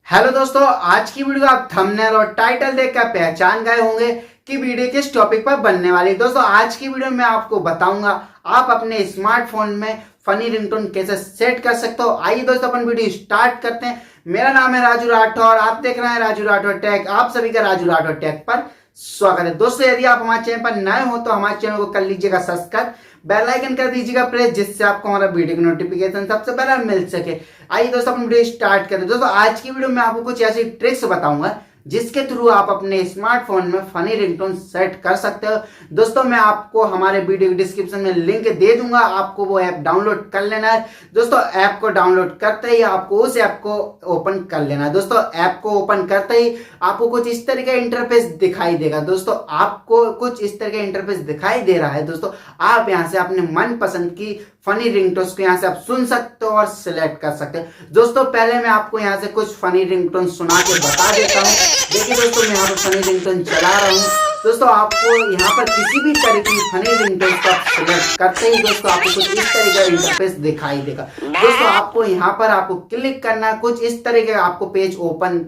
Hello दोस्तों, आज की वीडियो आप थंबनेल और टाइटल देखकर पहचान गए होंगे कि वीडियो किस टॉपिक पर बनने वाली है। दोस्तों आज की वीडियो में आपको बताऊंगा आप अपने स्मार्टफोन में फनी रिंगटोन कैसे सेट कर सकते हो। आइए दोस्तों अपन वीडियो स्टार्ट करते हैं। मेरा नाम है राजू राठौर, आप देख रहे हैं राजू राठौर टेक। आप सभी का राजू राठौर टेक पर स्वागत है। दोस्तों यदि आप हमारे चैनल पर नए हो तो हमारे चैनल को कर लीजिएगा सब्सक्राइब, बेल आइकन कर दीजिएगा प्रेस, जिससे आपको हमारा वीडियो की नोटिफिकेशन सबसे पहले मिल सके। आइए दोस्तों अपन वीडियो स्टार्ट करते हैं। दोस्तों आज की वीडियो में आपको कुछ ऐसी ट्रिक्स बताऊंगा जिसके थ्रू आप अपने स्मार्टफोन में फनी रिंगटोन सेट कर सकते हो। दोस्तों मैं आपको हमारे वीडियो डिस्क्रिप्शन में लिंक दे दूंगा, आपको वो ऐप डाउनलोड कर लेना है। दोस्तों ऐप को डाउनलोड करते ही आपको उस ऐप को ओपन कर लेना है। दोस्तों ऐप को ओपन करते ही आपको कुछ इस तरह का इंटरफेस दिखाई देगा। दोस्तों आपको कुछ इस तरह का इंटरफेस दिखाई दे रहा है। दोस्तों आप यहां से अपने मनपसंद की फनी रिंगटोन्स को यहां से आप सुन सकते हो और सिलेक्ट कर सकते हो। दोस्तों पहले मैं आपको यहां से कुछ फनी रिंगटोन सुना के बता देता हूं। देखिए दोस्तों मैं यहाँ पर फनी रिंगटोन चला रहा हूँ। दोस्तों आपको यहाँ पर किसी भी तरह की फनी रिंगटोन को आप सिलेक्ट करते ही दोस्तों आपको कुछ इस तरह का इंटरफेस दिखाई देगा। दोस्तों आपको यहाँ पर आपको क्लिक करना, कुछ इस तरह का आपको पेज ओपन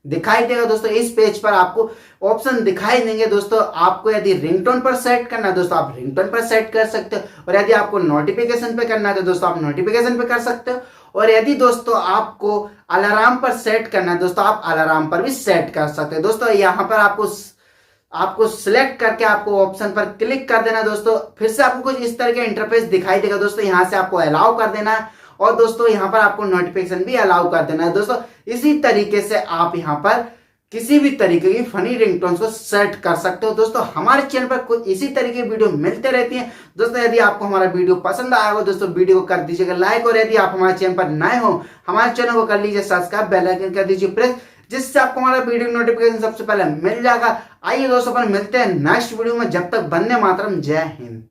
दिखाई देगा। दोस्तों इस पेज पर आपको ऑप्शन दिखाई देंगे। दोस्तों आपको यदि रिंगटोन पर सेट करना है दोस्तों आप रिंगटोन पर सेट कर सकते हो, और यदि आपको नोटिफिकेशन पे करना है तो दोस्तों आप नोटिफिकेशन पे कर सकते हो, और यदि दोस्तों आपको अलार्म पर सेट करना है दोस्तों आप अलार्म पर भी सेट कर सकते हो। दोस्तों यहाँ पर आपको सिलेक्ट करके आपको ऑप्शन पर क्लिक कर देना। दोस्तों फिर से आपको कुछ इस तरह का इंटरफेस दिखाई देगा। दोस्तों यहाँ से आपको अलाउ कर देना है, और दोस्तों यहाँ पर आपको नोटिफिकेशन भी अलाउ कर देना है। दोस्तों इसी तरीके से आप यहाँ पर किसी भी तरीके की फनी रिंगटोन्स को सेट कर सकते हो। दोस्तों हमारे चैनल पर कुछ इसी तरीके की वीडियो मिलते रहती हैं। दोस्तों यदि आपको हमारा वीडियो पसंद आया हो दोस्तों वीडियो को कर दीजिएगा लाइक, और यदि आप हमारे चैनल पर नए हो हमारे चैनल को कर लीजिए सब्सक्राइब, बेल आइकन कर दीजिए प्रेस, जिससे आपको हमारा वीडियो नोटिफिकेशन सबसे पहले मिल जाएगा। आइए दोस्तों अपन मिलते हैं नेक्स्ट वीडियो में। जब तक वंदे मातरम, जय हिंद।